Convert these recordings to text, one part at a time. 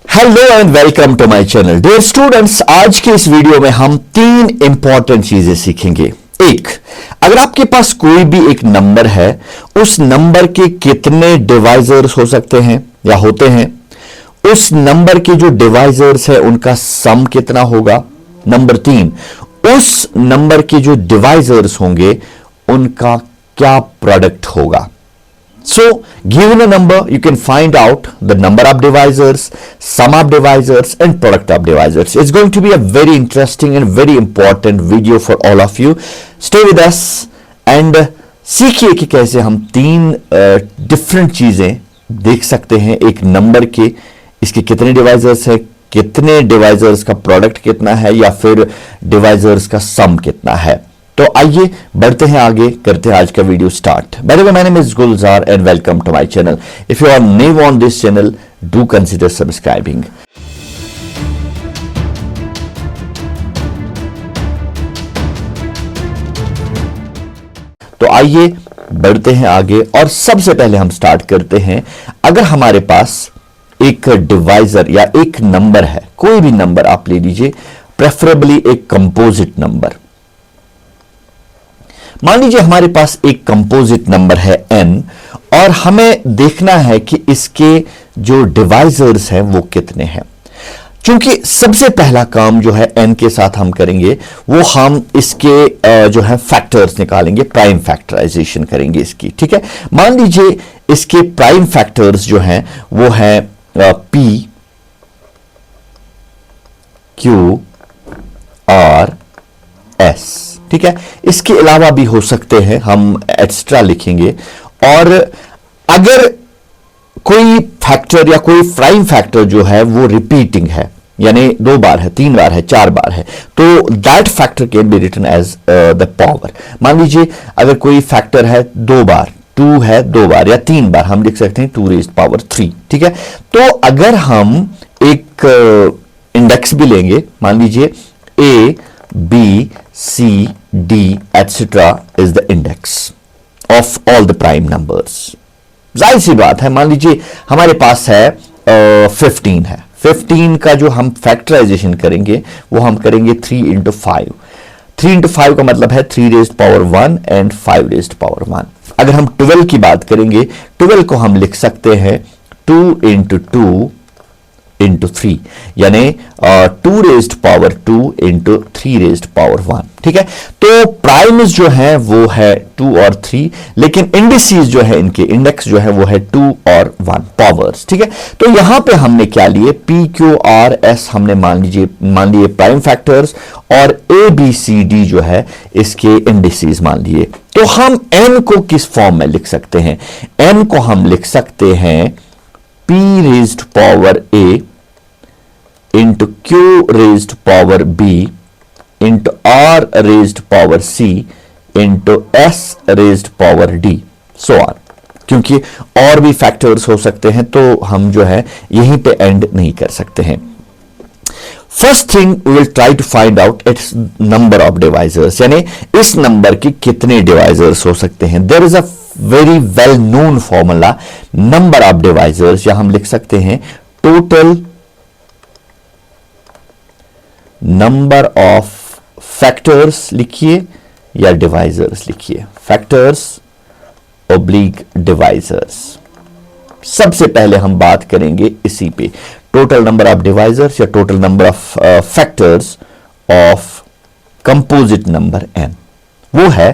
Hello and welcome to my channel. Dear students, आज के इस वीडियो में हम तीन इंपॉर्टेंट चीजें सीखेंगे। एक, अगर आपके पास कोई भी एक नंबर है, उस नंबर के कितने डिवाइजर्स हो सकते हैं या होते हैं, उस नंबर के जो डिवाइजर्स है उनका सम कितना होगा। नंबर तीन, उस नंबर के जो डिवाइजर्स होंगे उनका क्या प्रोडक्ट होगा। So, given a number, you can find out the number of divisors, sum of divisors, and product of divisors. It's going to be a very interesting and very important video for all of you. Stay with us and सीखिए कि कैसे हम तीन different चीजें देख सकते हैं एक नंबर के, इसके कितने डिवाइजर्स है, कितने डिवाइजर्स का प्रोडक्ट कितना है, या फिर डिवाइजर्स का सम कितना है। तो आइए बढ़ते हैं आगे, करते हैं आज का video start. By the way, my name is Gulzar and welcome to my channel. If you are new on this channel, do consider subscribing. तो आइए बढ़ते हैं आगे और सबसे पहले हम स्टार्ट करते हैं। अगर हमारे पास एक डिवाइजर या एक नंबर है, कोई भी नंबर आप ले लीजिए, प्रेफरेबली एक कंपोजिट नंबर। मान लीजिए हमारे पास एक कंपोजिट नंबर है n, और हमें देखना है कि इसके जो डिवाइजर्स हैं वो कितने हैं। क्योंकि सबसे पहला काम जो है n के साथ हम करेंगे, वो हम इसके जो है फैक्टर्स निकालेंगे, प्राइम फैक्टराइजेशन करेंगे इसकी। ठीक है, मान लीजिए इसके प्राइम फैक्टर्स जो हैं वो है p, q, r, s। ठीक है, इसके अलावा भी हो सकते हैं, हम एक्स्ट्रा लिखेंगे। और अगर कोई फैक्टर या कोई प्राइम फैक्टर जो है वो रिपीटिंग है, यानी 2 बार है, 3 बार है, 4 बार है, तो that factor can be written as the power. मान लीजिए अगर कोई फैक्टर है 2 बार, 2 है 2 बार या 3 बार, हम लिख सकते हैं 2 रेज़्ड पावर 3। ठीक है, तो अगर हम एक इंडेक्स भी लेंगे, मान लीजिए a, b, c, d etc is the index of all the prime numbers। जाहिर सी बात है, मान लीजिए हमारे पास है 15 है, 15 का जो हम फैक्टराइजेशन करेंगे वो हम करेंगे 3 into 5। 3 into 5 का मतलब है 3 raised power 1 and 5 raised power 1। अगर हम 12 की बात करेंगे, 12 को हम लिख सकते हैं 2 into 2 into 3, यानी 2 raised power 2 into 3 raised power 1। ठीक है, तो प्राइम्स जो है वो है 2 और 3, लेकिन इंडिसेस जो है, इनके इंडेक्स जो है वो है 2 और 1 पावर्स। ठीक है, तो यहां पे हमने क्या लिए, p, q, r, s हमने मान लिए प्राइम फैक्टर्स, और a, b, c, d जो है इसके इंडिसेस मान लिए। तो हम n को किस फॉर्म में लिख सकते हैं, n को हम लिख सकते हैं p raised power a into q raised power b into r raised power c into s raised power d so on। क्योंकि और भी फैक्टर्स हो सकते हैं, तो हम जो है यहीं पे एंड नहीं कर सकते हैं। First thing we will try to find out its number of divisors, यानी इस नंबर के कितने डिवाइजर्स हो सकते हैं। There is a very well known formula, number of divisors, या हम लिख सकते हैं टोटल नंबर ऑफ फैक्टर्स लिखिए या डिवाइजर्स लिखिए, फैक्टर्स ओब्लिक डिवाइजर्स। सबसे पहले हम बात करेंगे इसी पे, टोटल नंबर ऑफ डिवाइजर्स या total number of factors of composite number n। वो है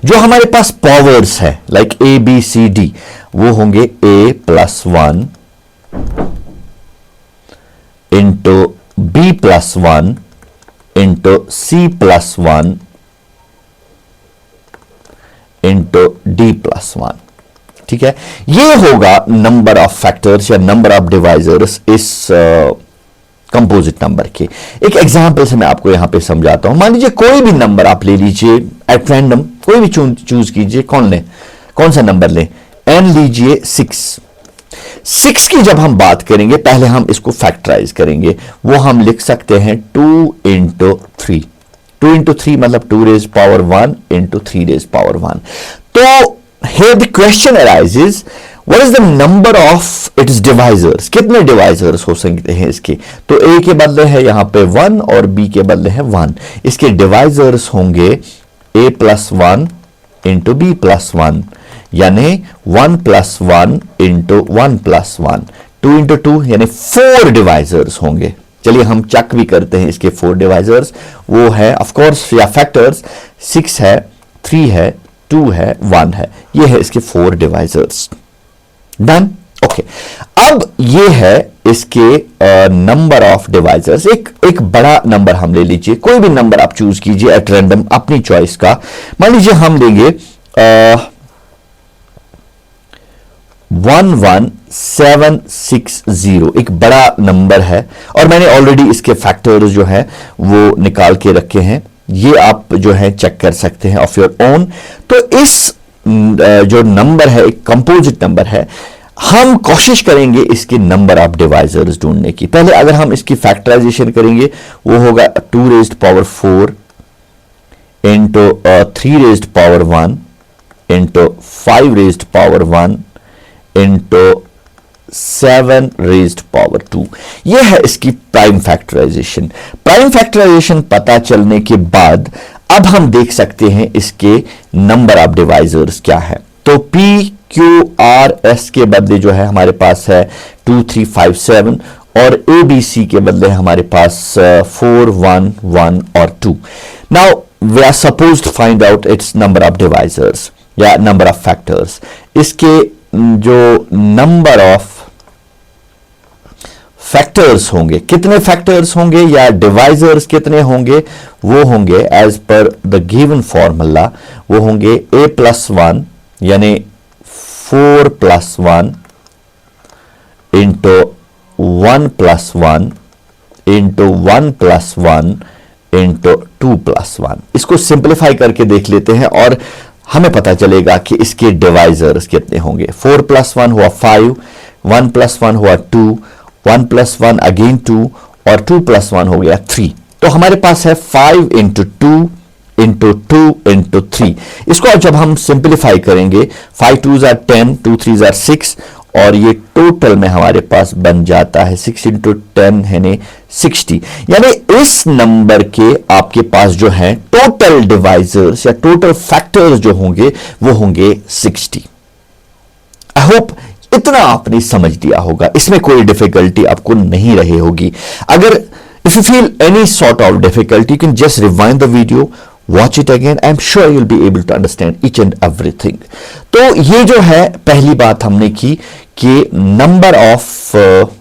जो हमारे पास पावर्स है, like a, b, c, d, वो होंगे a plus 1 into b plus 1 into c plus 1 into d plus 1। ठीक है, ये होगा नंबर ऑफ फैक्टर्स या नंबर ऑफ डिवाइजर्स इस कंपोजिट नंबर के। एक एग्जांपल से मैं आपको यहां पे समझाता हूं। मान लीजिए कोई भी नंबर आप ले लीजिए एट रैंडम, कोई भी चूज कीजिए, कौन सा नंबर लें, n लीजिए 6 की जब हम बात करेंगे, पहले हम इसको फैक्टराइज करेंगे, वो हम लिख सकते हैं 2 into 3। 2 into 3 मतलब 2 raised power 1 into 3 raised power 1। तो here the question arises, what is the number of its divisors, कितने डिवाइजर्स हो सकते हैं इसके, तो ए के बदले है यहां पे 1 और बी के बदले है 1, इसके डिवाइजर्स होंगे a plus 1 into B plus 1, यानी 1 प्लस 1 इंटू 1 प्लस 1, 2 इंटू 2 यानी 4 डिवाइजर्स होंगे। चलिए हम चेक भी करते हैं इसके 4 डिवाइजर्स, वो है ऑफ कोर्स या फैक्टर्स 6 है, 3 है, 2 है, 1 है, ये है इसके 4 डिवाइजर्स। Done, okay. अब ये है इसके नंबर ऑफ डिवाइजर्स, एक बड़ा नंबर हम ले लीजिए, कोई भी नंबर आप चूज कीजिए एट रैंडम अपनी चॉइस का। मान लीजिए हम लेंगे 11760, एक बड़ा नंबर है और मैंने ऑलरेडी इसके फैक्टर्स जो है वो निकाल के रखे हैं, ये आप जो है चेक कर सकते हैं ऑफ योर ओन। तो इस जो नंबर है एक कंपोजिट नंबर है, हम कोशिश करेंगे इसके नंबर ऑफ डिवाइजर्स ढूंढने की। पहले अगर हम इसकी फैक्टराइजेशन करेंगे वो होगा 2 raised power 4 into 3 raised power 1 into 5 raised power 1 into 7 raised power 2। यह है इसकी प्राइम फैक्टराइजेशन। प्राइम फैक्टराइजेशन पता चलने के बाद अब हम देख सकते हैं इसके नंबर ऑफ डिवाइजर्स क्या है। तो P Q R S के बदले जो है हमारे पास है 2 3 5 7 और A B C के बदले हमारे पास 4 1 1 और 2। Now we are suppose to find out its number of divisors या नंबर ऑफ फैक्टर्स। इसके जो नंबर ऑफ फैक्टर्स होंगे, कितने फैक्टर्स होंगे या डिवाइजर्स कितने होंगे, वो होंगे as per the given formula, वो होंगे a प्लस 1 यानी 4 plus 1 into 1 plus 1 into 1 plus 1 into 2 plus 1। इसको सिंप्लीफाई करके देख लेते हैं और हमें पता चलेगा कि इसके डिवाइजर्स कितने होंगे। 4 प्लस 1 हुआ 5, 1 प्लस 1 हुआ 2, 1 प्लस 1 अगेन 2 और 2 प्लस 1 हो गया 3। तो हमारे पास है 5 इंटू 2 इंटू 2 इंटू 3। इसको जब हम सिंप्लीफाई करेंगे 5 2s are 10, 2 3s are 6 और ये टोटल में हमारे पास बन जाता है 6 इंटू 10 है 60। यानी इस नंबर के आपके पास जो है टोटल डिवाइजर्स या टोटल फैक्टर्स जो होंगे वो होंगे 60। आई होप इतना आपने समझ लिया होगा, इसमें कोई डिफिकल्टी आपको नहीं रही होगी। अगर if you feel any sort of difficulty you can just rewind the video, watch it again, I am sure you will be able to understand each and everything. तो ये जो है पहली बात हमने की कि नंबर ऑफ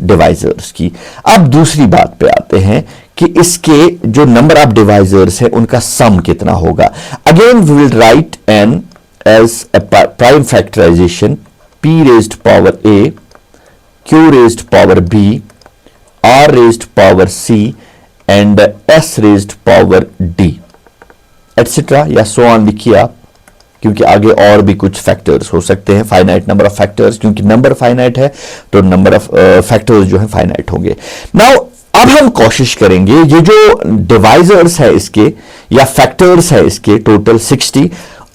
डिवाइजर्स की। अब दूसरी बात पे आते हैं कि इसके जो नंबर ऑफ डिवाइजर्स है उनका सम कितना होगा। Again we will write N as a prime factorization P raised power A, Q raised power B, R raised power C and S raised power D, etc. या so on लिखिए आप, क्योंकि आगे और भी कुछ फैक्टर्स हो सकते हैं, फाइनाइट नंबर ऑफ फैक्टर्स, क्योंकि नंबर फाइनाइट है तो नंबर ऑफ फैक्टर्स जो है फाइनाइट होंगे। नाउ अब हम कोशिश करेंगे ये जो डिवाइजर्स है इसके या फैक्टर्स है इसके टोटल 60,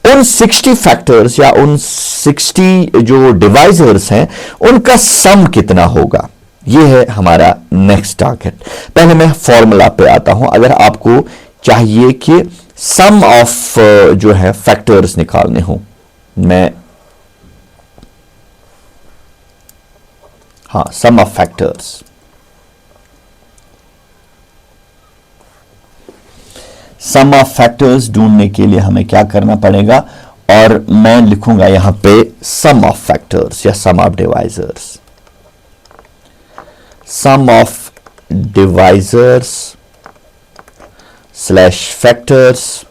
उन 60 फैक्टर्स या उन 60 जो डिवाइजर्स हैं उनका सम कितना होगा। यह है हमारा नेक्स्ट टारगेट। पहले मैं फॉर्मूला पे आता हूं। अगर आपको चाहिए कि सम ऑफ जो है फैक्टर्स निकालने हो, मैं sum of factors, sum of factors ढूंढने के लिए हमें क्या करना पड़ेगा, और मैं लिखूंगा यहां पे सम ऑफ फैक्टर्स या sum of divisors, sum of divisors slash factors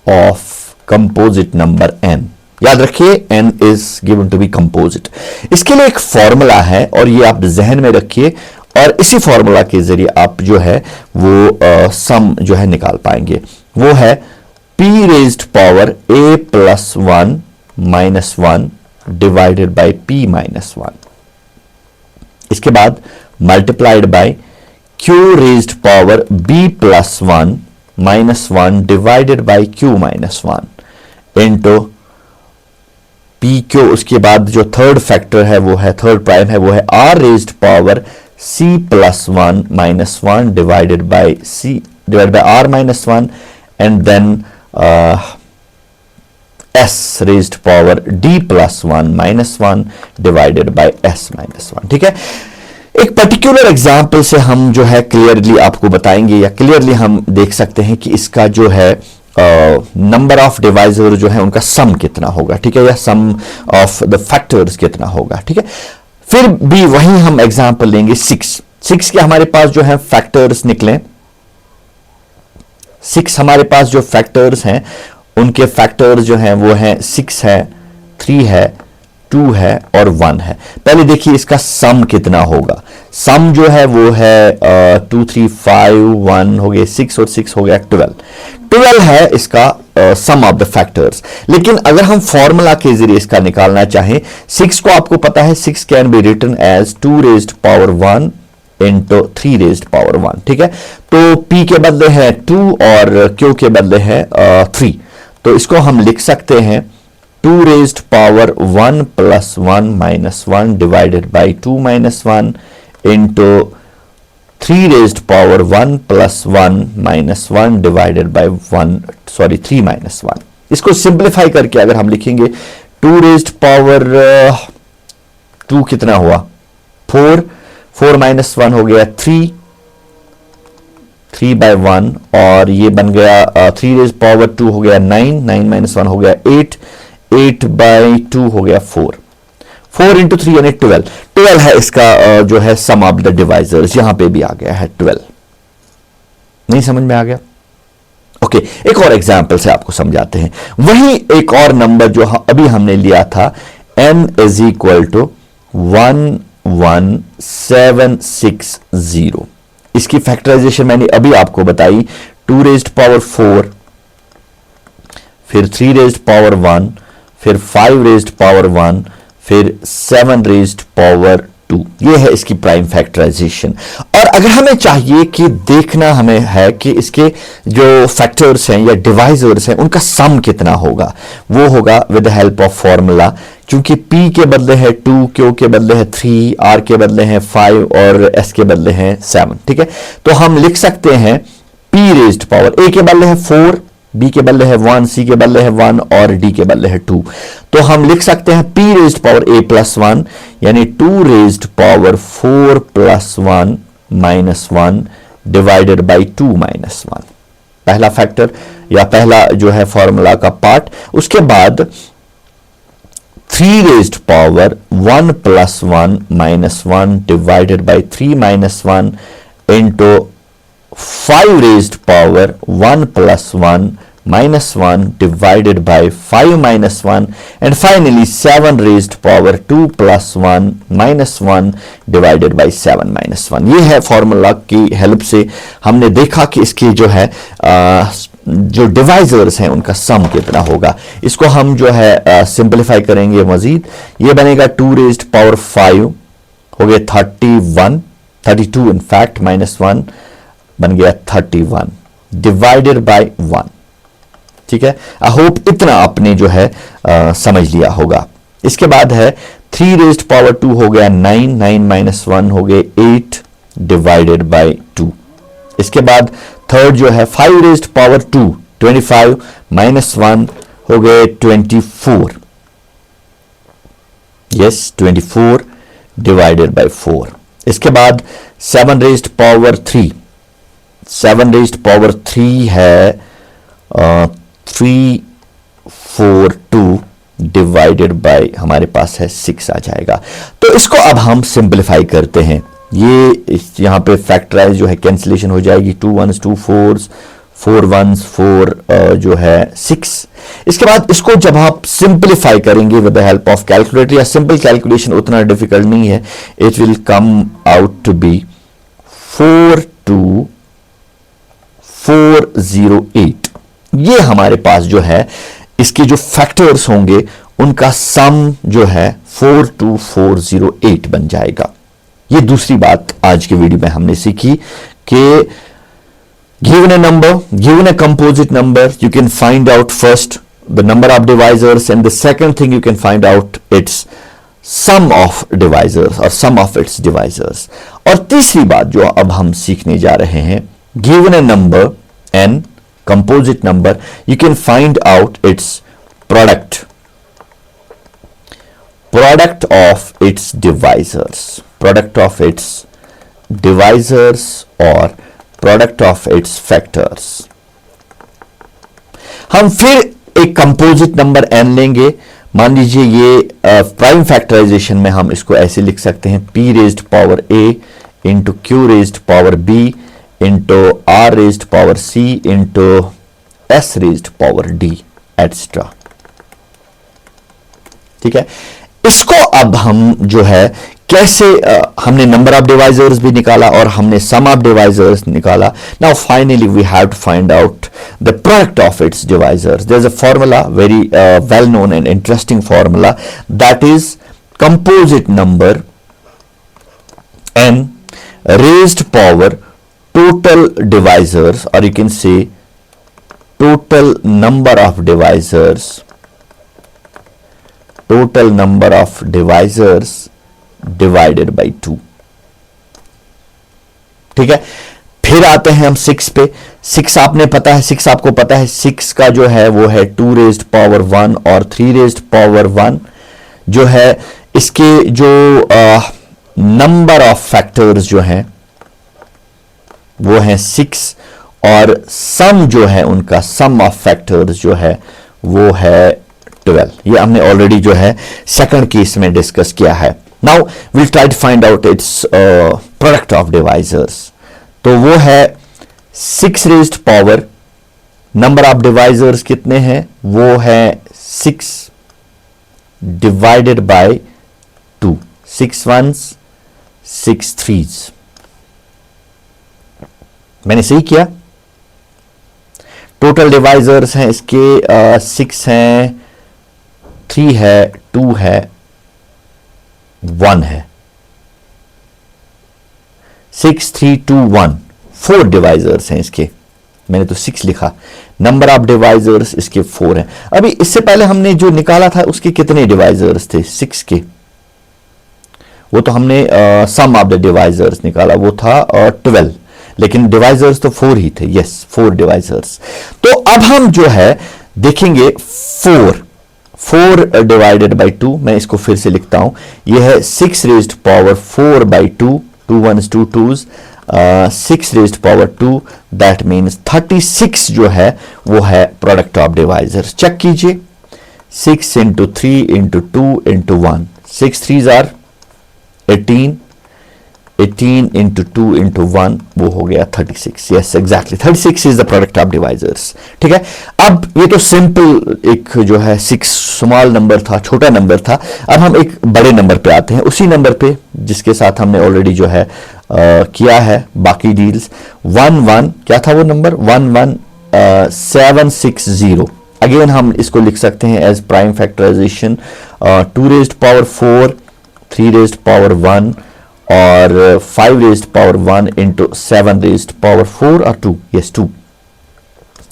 of composite number n। याद रखिए n is given to be composite. इसके लिए एक फॉर्मूला है और ये आप जहन में रखिए और इसी फॉर्मूला के जरिए आप जो है वो सम जो है निकाल पाएंगे। वो है p raised power a plus 1 minus 1 divided by p minus 1। इसके बाद multiplied by q raised power b plus 1 minus 1 divided by q minus 1 into P Q, उसके बाद जो थर्ड फैक्टर है वो है, थर्ड प्राइम है वो है R raised power C plus one minus one divided by C divide by R minus one and then S raised power D plus one minus one divided by S minus one. ठीक है, एक particular example से हम जो है clearly आपको बताएंगे या क्लियरली हम देख सकते हैं कि इसका जो है नंबर ऑफ डिवाइजर जो है उनका सम कितना होगा। ठीक है, या सम ऑफ द फैक्टर्स कितना होगा। ठीक है, फिर भी वहीं हम एग्जाम्पल लेंगे सिक्स के हमारे पास जो है फैक्टर्स निकले, 6 हमारे पास जो फैक्टर्स हैं उनके फैक्टर्स जो हैं वो हैं 6 है, 3 है, 2 है और 1 है। पहले देखिए इसका सम कितना होगा। सम जो है वो है 2 3 5 1 हो गए 6 और 6 हो गया 12 है इसका सम ऑफ द फैक्टर्स। लेकिन अगर हम फॉर्मूला के जरिए इसका निकालना चाहें, 6 को आपको पता है 6 can be written as 2 raised power 1 into 3 raised power 1। ठीक है, तो P के बदले है 2 और Q के बदले है 3, तो इसको हम लिख सकते हैं 2 raised power 1 plus 1 minus 1 divided by 2 minus 1 into 3 raised power 1 plus 1 minus 1 divided by 3 minus 1। इसको सिंप्लीफाई करके अगर हम लिखेंगे 2 रेज्ड पावर 2 कितना हुआ 4 माइनस 1 हो गया 3 बाय 1 और ये बन गया 3 रेज पावर 2 हो गया 9 माइनस 1 हो गया 8 बाय 2 हो गया 4 इंटू 3 यानी 12 है इसका जो है सम ऑफ द डिवाइजर्स। यहां पे भी आ गया है 12। नहीं समझ में आ गया? ओके, एक और एग्जांपल से आपको समझाते हैं। वही एक और नंबर जो अभी हमने लिया था n इज इक्वल टू 11760। इसकी फैक्टराइजेशन मैंने अभी आपको बताई, 2 रेज्ड पावर 4, फिर 3 रेज्ड पावर 1, फिर 5 रेज्ड पावर 1, फिर 7 रेज्ड पावर 2। ये है इसकी प्राइम फैक्टराइजेशन। और अगर हमें चाहिए कि देखना हमें है कि इसके जो फैक्टर्स हैं या डिवाइजर्स हैं उनका सम कितना होगा, वो होगा with the help of formula. क्योंकि P के बदले है 2, Q के बदले है 3, R के बदले है 5 और S के बदले है 7। ठीक है, तो हम लिख सकते हैं P रेज्ड पावर A के बदले है 4, B के बदले है 1, C के बदले है 1 और D के बदले है 2। तो हम लिख सकते हैं P raised power A plus 1 यानी 2 raised power 4 plus 1 minus 1 divided by 2 minus 1। पहला फैक्टर या पहला जो है फॉर्मूला का पार्ट। उसके बाद 3 raised power 1 plus 1 minus 1 divided by 3 minus 1 into 5 raised power 1 plus 1 minus 1 divided by 5 minus 1 and finally 7 raised power 2 plus 1 minus 1 divided by 7 minus 1। ये है फॉर्मूला की हेल्प से हमने देखा कि इसकी जो है जो डिवाइजर्स हैं उनका सम कितना होगा। इसको हम जो है सिंप्लीफाई करेंगे मजीद। ये बनेगा 2 रेज्ड पावर 5 हो गया 32 इन फैक्ट माइनस 1 बन गया 31 डिवाइडेड बाय 1। ठीक है, आई होप इतना आपने जो है समझ लिया होगा। इसके बाद है 3 रेज्ड पावर 2 हो गया 9 माइनस 1 हो गए 8 डिवाइडेड बाय 2। इसके बाद थर्ड जो है 5 रेज्ड पावर 2 25 माइनस 1 हो गए 24। Yes 24 divided by 4। इसके बाद 7 रेज्ड पावर 3 है 342 डिवाइडेड बाय हमारे पास है 6 आ जाएगा। तो इसको अब हम सिंप्लीफाई करते हैं। ये यहां पे फैक्टराइज जो है कैंसिलेशन हो जाएगी, 2 1s 2 4s 4 1s 4 जो है 6। इसके बाद इसको जब आप सिंप्लीफाई करेंगे with the help of calculator या सिंपल कैलकुलेशन उतना डिफिकल्ट नहीं है, it will come out to be 42408। ये हमारे पास जो है इसके जो फैक्टर्स होंगे उनका सम जो है 42408 बन जाएगा। ये दूसरी बात आज की वीडियो में हमने सीखी कि given a number, given a composite number, you can find out first the number of divisors, and the second thing you can find out its sum of divisors or sum of its divisors. और तीसरी बात जो अब हम सीखने जा रहे हैं, given a number n, composite number, you can find out its product of its divisors, product of its divisors or product of its factors. हम फिर एक कंपोजिट नंबर n लेंगे. मान लीजिए ये प्राइम फैक्टराइजेशन में हम इसको ऐसे लिख सकते हैं, p raised power a into q raised power b into r raised power c into s raised power d etcetera. ठीक है, इसको अब हम जो है कैसे हमने नंबर ऑफ डिवाइजर्स भी निकाला और हमने सम ऑफ डिवाइजर्स निकाला. Now finally we have to find out the product of its divisors. There is a formula, very well known and interesting formula, that is composite number n raised power total divisors, or you can say total number of divisors divided by 2. ठीक है, फिर आते हैं हम 6 पे. 6 आपने पता है, 6 आपको पता है, 6 का जो है वो है 2 रेज्ड पावर 1 और 3 रेज्ड पावर 1. जो है इसके जो नंबर ऑफ फैक्टर्स जो हैं वो है 6 और सम जो है उनका सम ऑफ फैक्टर्स जो है वो है 12. ये हमने ऑलरेडी जो है सेकंड केस में डिस्कस किया है. Now will try to find out its product of divisors. तो वो है 6 raised power, number of divisors कितने हैं, वो है 6 डिवाइडेड बाय 2. 6 1s 6 3s. मैंने सही किया. टोटल डिवाइजर्स हैं इसके 6 हैं, 3 है, 2 है, 1 है. 6 3 2 1, 4 डिवाइजर्स हैं इसके. मैंने तो 6 लिखा. नंबर ऑफ डिवाइजर्स इसके 4 हैं. अभी इससे पहले हमने जो निकाला था उसके कितने डिवाइजर्स थे 6 के, वो तो हमने सम ऑफ द डिवाइजर्स निकाला, वो था 12, लेकिन डिवाइजर्स तो 4 ही थे. Yes, 4 divisors. तो अब हम जो है देखेंगे 4 डिवाइडेड बाई 2. मैं इसको फिर से लिखता हूं. यह है 6 raised power 4 by 2, 2 1s 2 2s, 6 raised power 2, that means 36 जो है वो है प्रोडक्ट ऑफ डिवाइजर्स. चेक कीजिए, 6 into 3 into 2 into 1, 6 3s are 18, 18 into 2 into 1 वो हो गया 36. Yes, exactly 36 is the product of divisors. ठीक है, अब ये तो सिंपल एक जो है 6 स्मॉल नंबर था, छोटा नंबर था. अब हम एक बड़े नंबर पे आते हैं, उसी नंबर पे जिसके साथ हमने ऑलरेडी जो है किया है बाकी डील्स. 1 1, क्या था वो नंबर, 1 1 760. अगेन हम इसको लिख सकते हैं as prime factorization. 2 raised power 4, 3 raised power 1 और 5 raised power 1 into 7 raised power 4 और 2. यस, 2.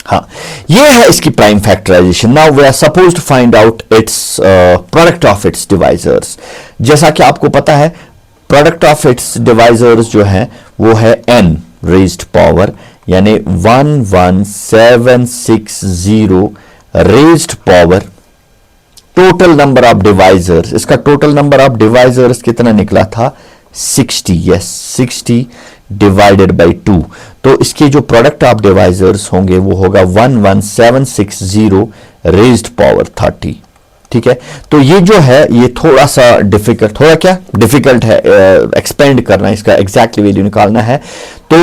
हाँ, ये है इसकी prime factorization. Now we are suppose to find out its product of its divisors. जैसा कि आपको पता है प्रोडक्ट ऑफ इट्स डिवाइजर्स जो है वो है n रेज्ड पावर, यानी 11760 raised power total number of divisors. इसका टोटल नंबर ऑफ डिवाइजर्स कितना निकला था, 60. Yes, 60 divided by 2. तो इसके जो प्रोडक्ट ऑफ डिवाइजर्स होंगे वो होगा 11760 रेज्ड पावर 30. ठीक है, तो ये जो है ये थोड़ा सा डिफिकल्ट, थोड़ा क्या डिफिकल्ट है एक्सपेंड करना, इसका एग्जैक्टली वैल्यू निकालना है. तो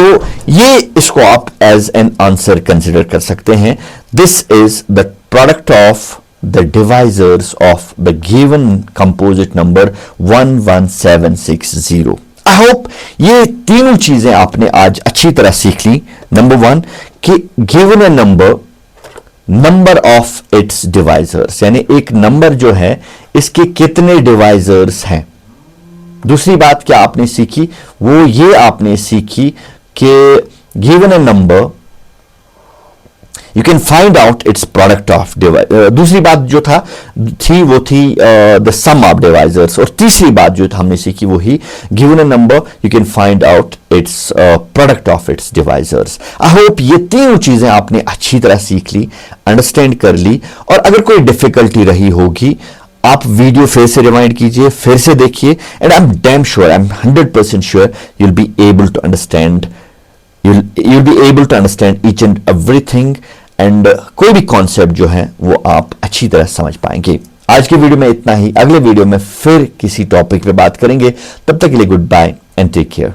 ये इसको आप एज एन आंसर कंसिडर कर सकते हैं. This is the product of the divisors of the given composite number 11760. I hope ये तीनों चीजें आपने आज अच्छी तरह सीख ली. नंबर 1 कि given a number of its divisors, यानी एक नंबर जो है इसके कितने डिवाइजर्स हैं. दूसरी बात क्या आपने सीखी, वो ये आपने सीखी कि given a number you can find out its product of device. दूसरी बात जो थी वो थी द सम ऑफ डिवाइजर्स। और तीसरी बात जो हमने सीखी वो ही given a number you can find out its product of its divisors. I hope ये तीनों चीजें आपने अच्छी तरह सीख ली, अंडरस्टैंड कर ली। और अगर कोई डिफिकल्टी रही होगी आप वीडियो फिर से रिवाइंड कीजिए, फिर से देखिए, and I am damn sure, I am 100% sure you will be able to understand, you'll be able to understand each and everything, and कोई भी कॉन्सेप्ट जो है वो आप अच्छी तरह समझ पाएंगे। आज के वीडियो में इतना ही, अगले वीडियो में फिर किसी टॉपिक पे बात करेंगे। तब तक के लिए goodbye and take care.